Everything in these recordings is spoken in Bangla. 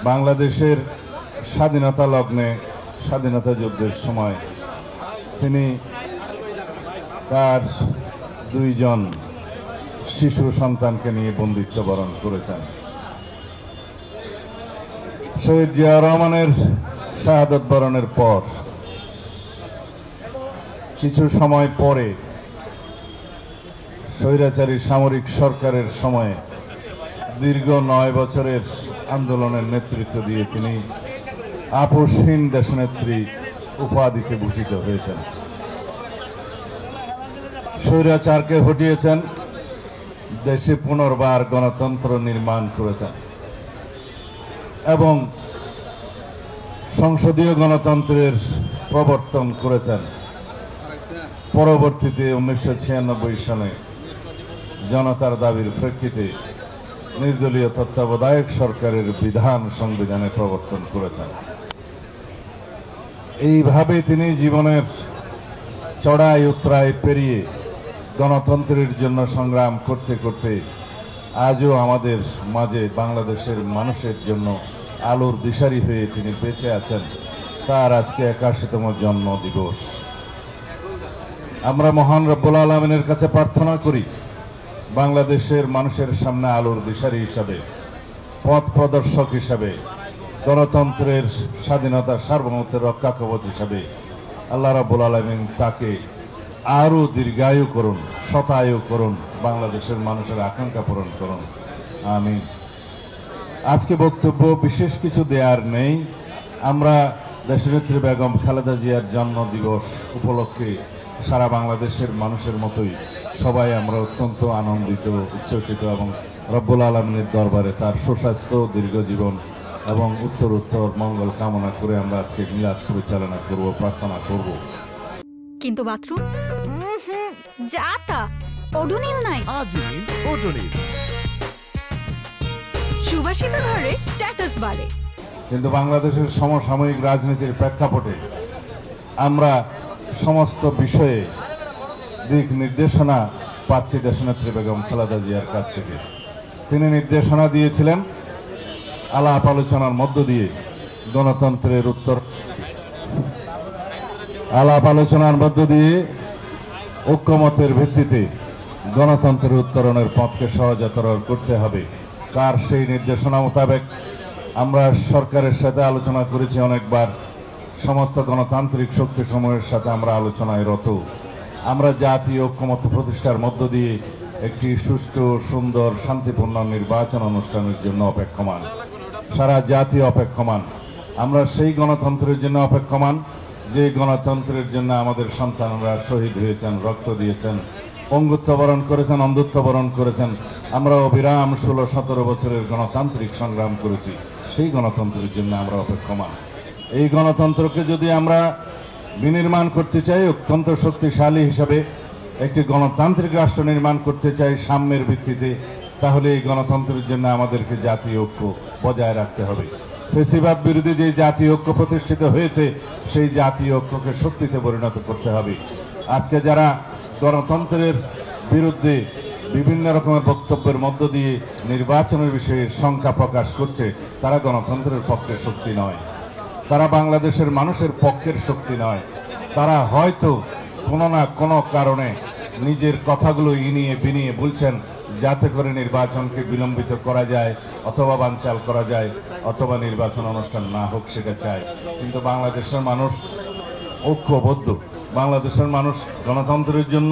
বাংলাদেশের স্বাধীনতা লগ্নে স্বাধীনতা যুদ্ধের সময় তিনি তার দুইজন শিশু সন্তানকে নিয়ে বন্দিত্ব বরণ করেছেন। শহীদ জিয়া রহমানের শাহাদত বরণের পর কিছু সময় পরে স্বৈরাচারী সামরিক সরকারের সময়ে দীর্ঘ 9 বছরের আন্দোলনের নেতৃত্ব দিয়ে তিনি আপোষহীন দেশনেত্রী উপাধিতে ভূষিত হয়েছেন। স্বৈরাচারকে হটিয়েছেন, দেশে পুনর্বার গণতন্ত্র নির্মাণ করেছেন এবং সংসদীয় গণতন্ত্রের প্রবর্তন করেছেন। পরবর্তীতে 1996 সালে জনতার দাবির প্রেক্ষিতে নির্দলীয় তত্ত্বাবধায়ক সরকারের বিধান সংবিধানে প্রবর্তন করেছেন। এইভাবে তিনি জীবনের চড়াই উতরাই পেরিয়ে গণতন্ত্রের জন্য সংগ্রাম করতে করতে আজও আমাদের মাঝে বাংলাদেশের মানুষের জন্য আলোর দিশারি হয়ে তিনি বেঁচে আছেন। তার আজকে 81তম জন্ম দিবস। আমরা মহান রব্বুল আলামিনের কাছে প্রার্থনা করি বাংলাদেশের মানুষের সামনে আলোর দিশারি হিসাবে, পথ প্রদর্শক হিসাবে, গণতন্ত্রের স্বাধীনতা সার্বভৌমত্বের রক্ষা কবচ হিসাবে আল্লাহ রাব্বুল আলামিন তাকে আরো দীর্ঘায়ু করুন, শতায়ু করুন, বাংলাদেশের মানুষের আকাঙ্ক্ষা পূরণ করুন। আমিন। আজকে বক্তব্য বিশেষ কিছু দেওয়ার নেই। আমরা দেশনেত্রী বেগম খালেদা জিয়ার জন্ম দিবস উপলক্ষে সারা বাংলাদেশের মানুষের মতোই সবাই আমরা অত্যন্ত আনন্দিত, উচ্ছ্বসিত এবং রব্বুল আলামিনের দরবারে তার সুস্বাস্থ্য, দীর্ঘ জীবন এবং উত্তরোত্তর মঙ্গল কামনা করে আমরা আজকে মিলাদ পরিচালনা করব, প্রার্থনা করব। কিন্তু বাথরুম যাতা ওডোনিল নাই। আজ নিন ওডোনিল। সুবাসিত ঘরে স্ট্যাটাস বাড়ে। কিন্তু বাংলাদেশের সমসাময়িক রাজনীতির প্রেক্ষাপটে আমরা সমস্ত বিষয়ে দিক নির্দেশনা পাচ্ছি দেশনেত্রী বেগম খালেদা জিয়ার কাছ থেকে। তিনি নির্দেশনা দিয়েছিলেন আলাপ আলোচনার মধ্য দিয়ে গণতন্ত্রের আলাপ আলোচনার মধ্য দিয়ে ঐক্যমতের ভিত্তিতে গণতন্ত্রের উত্তরণের পথকে সহজতর করতে হবে। তার সেই নির্দেশনা মোতাবেক আমরা সরকারের সাথে আলোচনা করেছি অনেকবার। সমস্ত গণতান্ত্রিক শক্তিসমূহের সাথে আমরা আলোচনায় রত। আমরা জাতীয় ঐক্যমত প্রতিষ্ঠার মধ্য দিয়ে একটি সুষ্ঠু, সুন্দর, শান্তিপূর্ণ নির্বাচন অনুষ্ঠানের জন্য অপেক্ষমান। সারা জাতি অপেক্ষমান। আমরা সেই গণতন্ত্রের জন্য অপেক্ষমান যে গণতন্ত্রের জন্য আমাদের সন্তানরা শহীদ হয়েছেন, রক্ত দিয়েছেন, পঙ্গুত্ব বরণ করেছেন, অন্ধত্ব বরণ করেছেন। আমরা অবিরাম 16-17 বছরের গণতান্ত্রিক সংগ্রাম করেছি। সেই গণতন্ত্রের জন্য আমরা অপেক্ষমান। এই গণতন্ত্রকে যদি আমরা বিনির্মাণ করতে চাই, অত্যন্ত শক্তিশালী হিসাবে একটি গণতান্ত্রিক রাষ্ট্র নির্মাণ করতে চাই সাম্যের ভিত্তিতে, তাহলে এই গণতন্ত্রের জন্য আমাদেরকে জাতীয় ঐক্য বজায় রাখতে হবে। ফেসিবাদ বিরোধী যে জাতীয় ঐক্য প্রতিষ্ঠিত হয়েছে সেই জাতীয় ঐক্যকে শক্তিতে পরিণত করতে হবে। আজকে যারা গণতন্ত্রের বিরুদ্ধে বিভিন্ন রকমের বক্তব্যের মধ্য দিয়ে নির্বাচনের বিষয়ে শঙ্কা প্রকাশ করছে, তারা গণতন্ত্রের পক্ষের শক্তি নয়, তারা বাংলাদেশের মানুষের পক্ষের শক্তি নয়। তারা হয়তো কোনো না কোনো কারণে নিজের কথাগুলো ইনিয়ে বিনিয়ে বলছেন যাতে করে নির্বাচনকে বিলম্বিত করা যায় অথবা বানচাল করা যায় অথবা নির্বাচন অনুষ্ঠান না হোক সেটা চায়। কিন্তু বাংলাদেশের মানুষ ঐক্যবদ্ধ। বাংলাদেশের মানুষ গণতন্ত্রের জন্য,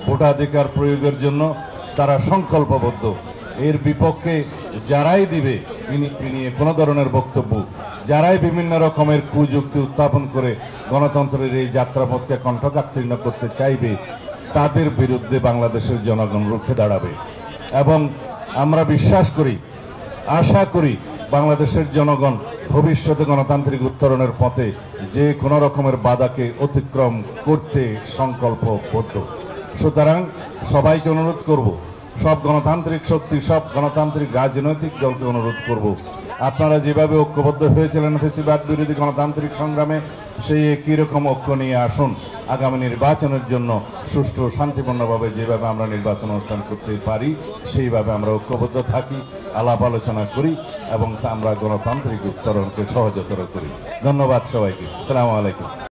ভোটাধিকার প্রয়োগের জন্য তারা সংকল্পবদ্ধ। এর বিপক্ষে যারাই দিবে নিয়ে কোনো ধরনের বক্তব্য, যারাই বিভিন্ন রকমের কুযুক্তি উত্থাপন করে গণতন্ত্রের এই যাত্রাপথকে কণ্ঠকাকীর্ণ করতে চাইবে, তাদের বিরুদ্ধে বাংলাদেশের জনগণ রুখে দাঁড়াবে। এবং আমরা বিশ্বাস করি, আশা করি বাংলাদেশের জনগণ ভবিষ্যতে গণতান্ত্রিক উত্তরণের পথে যে কোনো রকমের বাধাকে অতিক্রম করতে সংকল্পবদ্ধ। সুতরাং সবাইকে অনুরোধ করব, সব গণতান্ত্রিক শক্তি, সব গণতান্ত্রিক রাজনৈতিক দলকে অনুরোধ করব, আপনারা যেভাবে ঐক্যবদ্ধ হয়েছিলেন ফেসিবাদ বিরোধী গণতান্ত্রিক সংগ্রামে, সেই একই রকম ঐক্য নিয়ে আসুন। আগামী নির্বাচনের জন্য সুষ্ঠু শান্তিপূর্ণভাবে যেভাবে আমরা নির্বাচন অনুষ্ঠান করতে পারি সেইভাবে আমরা ঐক্যবদ্ধ থাকি, আলাপ আলোচনা করি এবং আমরা গণতান্ত্রিক উত্তরণকে সহজতর করি। ধন্যবাদ সবাইকে। আসসালামু আলাইকুম।